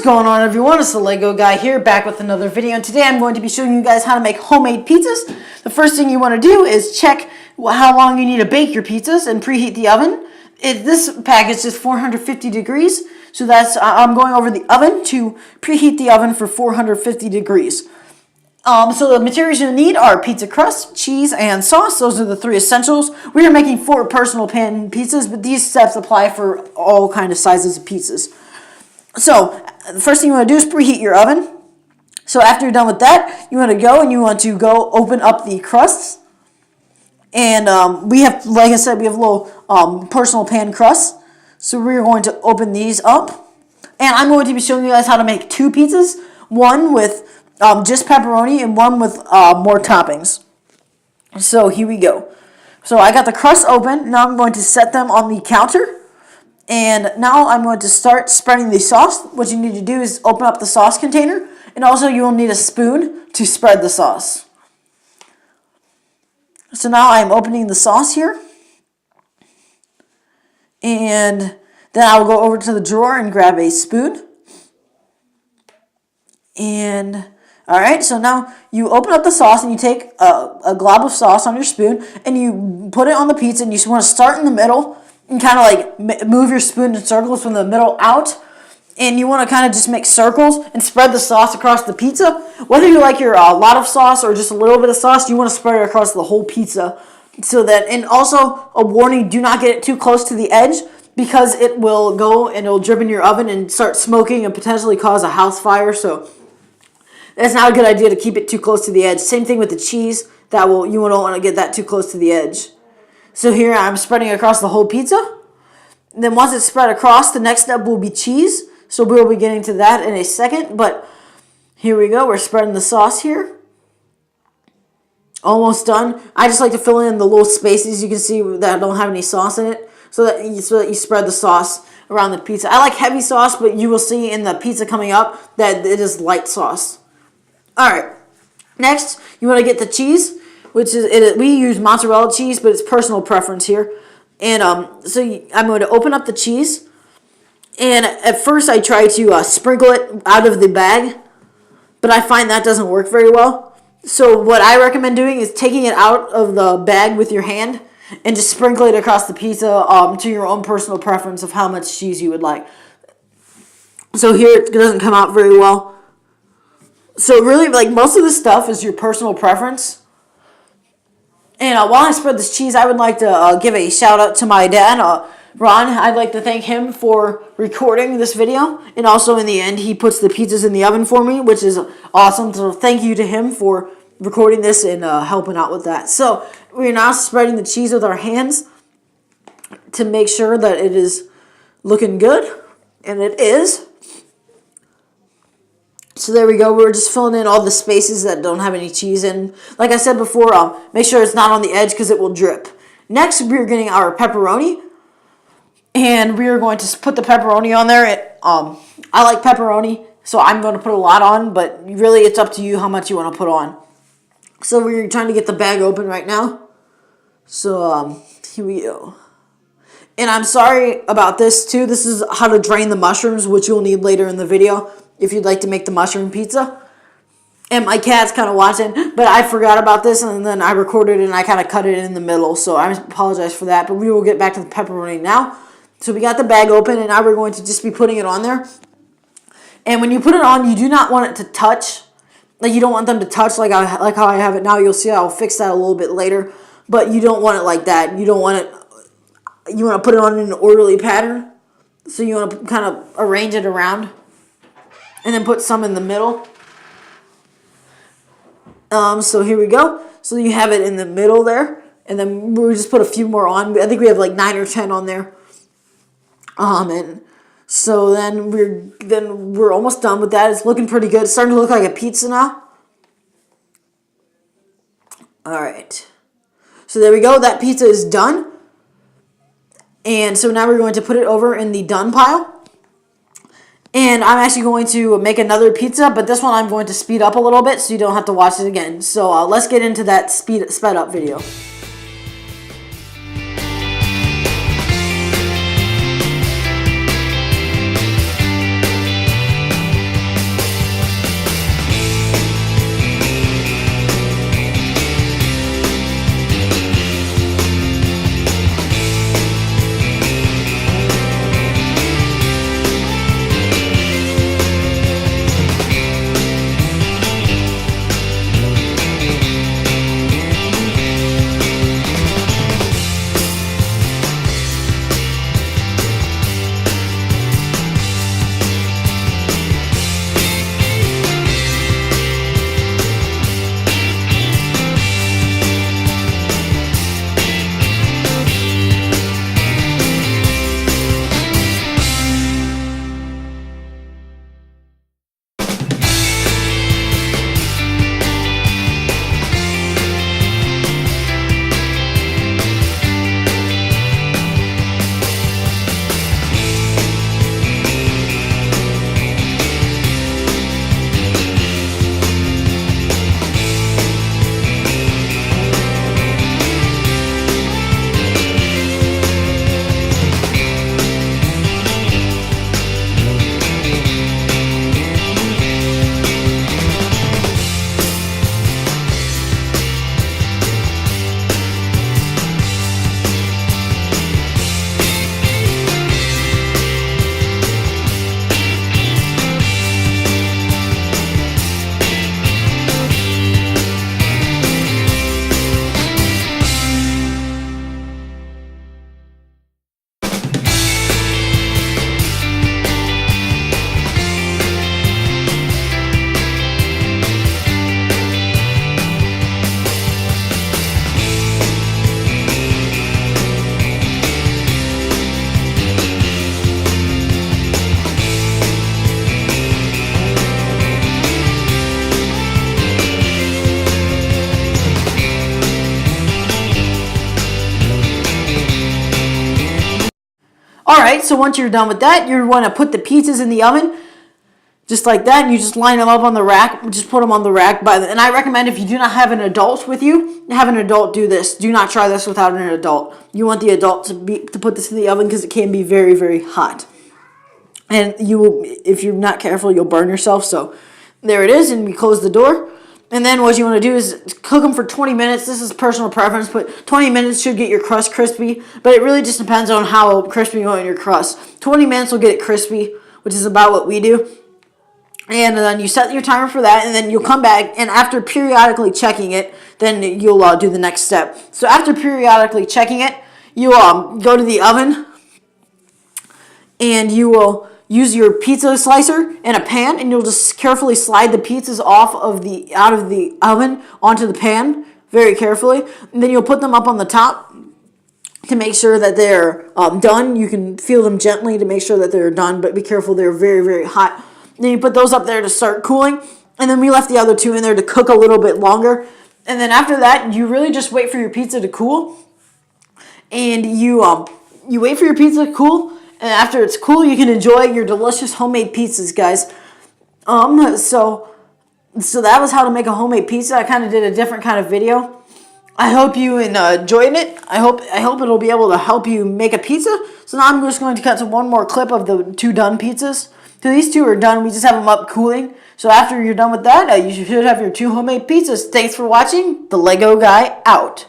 going on, everyone? It's the Lego guy here, back with another video, and today I'm going to be showing you guys how to make homemade pizzas. The first thing you want to do is check how long you need to bake your pizzas and preheat the oven. This package is 450 degrees, so I'm going over the oven to preheat the oven for 450 degrees. So the materials you need are pizza crust, cheese, and sauce. Those are the three essentials. We are making 4 personal pan pizzas, but these steps apply for all kind of sizes of pizzas. So the first thing you want to do is preheat your oven. So after you're done with that, you want to go open up the crusts. And we have, like I said, we have little personal pan crusts. So we're going to open these up. And I'm going to be showing you guys how to make 2 pizzas. One with just pepperoni and one with more toppings. So here we go. So I got the crust open. Now I'm going to set them on the counter. And now I'm going to start spreading the sauce. What you need to do is open up the sauce container. And also you will need a spoon to spread the sauce. So now I'm opening the sauce here. And then I will go over to the drawer and grab a spoon. And alright, so now you open up the sauce and you take a glob of sauce on your spoon. And you put it on the pizza and you just want to start in the middle. And kind of like move your spoon in circles from the middle out. And you want to kind of just make circles and spread the sauce across the pizza. Whether you like your lot of sauce or just a little bit of sauce, you want to spread it across the whole pizza. And also a warning, do not get it too close to the edge because it will go and it'll drip in your oven and start smoking and potentially cause a house fire. So that's not a good idea to keep it too close to the edge. Same thing with the cheese. You don't want to get that too close to the edge. So here I'm spreading across the whole pizza. And then once it's spread across, the next step will be cheese. So we'll be getting to that in a second. But here we go. We're spreading the sauce here. Almost done. I just like to fill in the little spaces you can see that don't have any sauce in it. So that you spread the sauce around the pizza. I like heavy sauce, but you will see in the pizza coming up that it is light sauce. Alright. Next, you want to get the cheese. We use mozzarella cheese, but it's personal preference here. And I'm going to open up the cheese. And at first I try to sprinkle it out of the bag. But I find that doesn't work very well. So what I recommend doing is taking it out of the bag with your hand. And just sprinkle it across the pizza to your own personal preference of how much cheese you would like. So here it doesn't come out very well. So really, like, most of the stuff is your personal preference. And while I spread this cheese, I would like to give a shout out to my dad, Ron. I'd like to thank him for recording this video. And also in the end, he puts the pizzas in the oven for me, which is awesome. So thank you to him for recording this and helping out with that. So we're now spreading the cheese with our hands to make sure that it is looking good. And it is. So there we go. We're just filling in all the spaces that don't have any cheese in. Like I said before, make sure it's not on the edge because it will drip. Next, we're getting our pepperoni. And we are going to put the pepperoni on there. I like pepperoni, so I'm going to put a lot on. But really, it's up to you how much you want to put on. So we're trying to get the bag open right now. So here we go. And I'm sorry about this too. This is how to drain the mushrooms, which you'll need later in the video if you'd like to make the mushroom pizza. And my cat's kind of watching, but I forgot about this, and then I recorded it, and I kind of cut it in the middle, so I apologize for that, but we will get back to the pepperoni now. So we got the bag open, and now we're going to just be putting it on there. And when you put it on, you do not want it to touch. Like, you don't want them to touch like how I have it now. You'll see I'll fix that a little bit later, but you don't want it like that. You want to put it on in an orderly pattern, so you want to kind of arrange it around. And then put some in the middle. So here we go. So you have it in the middle there. And then we just put a few more on. I think we have like 9 or 10 on there. And so then we're almost done with that. It's looking pretty good. It's starting to look like a pizza now. Alright. So there we go. That pizza is done. And so now we're going to put it over in the done pile. And I'm actually going to make another pizza, but this one I'm going to speed up a little bit so you don't have to watch it again. So let's get into that sped up video. Alright, so once you're done with that, you want to put the pizzas in the oven, just like that, and you just line them up on the rack. Just put them on the rack. And I recommend, if you do not have an adult with you, have an adult do this. Do not try this without an adult. You want the adult to put this in the oven because it can be very, very hot. And you will, if you're not careful, you'll burn yourself. So there it is, and we close the door. And then what you want to do is cook them for 20 minutes. This is personal preference, but 20 minutes should get your crust crispy. But it really just depends on how crispy you want your crust. 20 minutes will get it crispy, which is about what we do. And then you set your timer for that, and then you'll come back, and after periodically checking it, then you'll do the next step. So after periodically checking it, you go to the oven, and you will use your pizza slicer in a pan, and you'll just carefully slide the pizzas out of the oven onto the pan very carefully, and then you'll put them up on the top to make sure that they're done. You can feel them gently to make sure that they're done, but be careful, they're very, very hot. Then you put those up there to start cooling, and then we left the other two in there to cook a little bit longer. And then after that, you really just wait for your pizza to cool, and you wait for your pizza to cool. And after it's cool, you can enjoy your delicious homemade pizzas, guys. So that was how to make a homemade pizza. I kind of did a different kind of video. I hope you enjoyed it. I hope it'll be able to help you make a pizza. So now I'm just going to cut to one more clip of the 2 done pizzas. So these 2 are done. We just have them up cooling. So after you're done with that, you should have your 2 homemade pizzas. Thanks for watching. The Lego Guy out.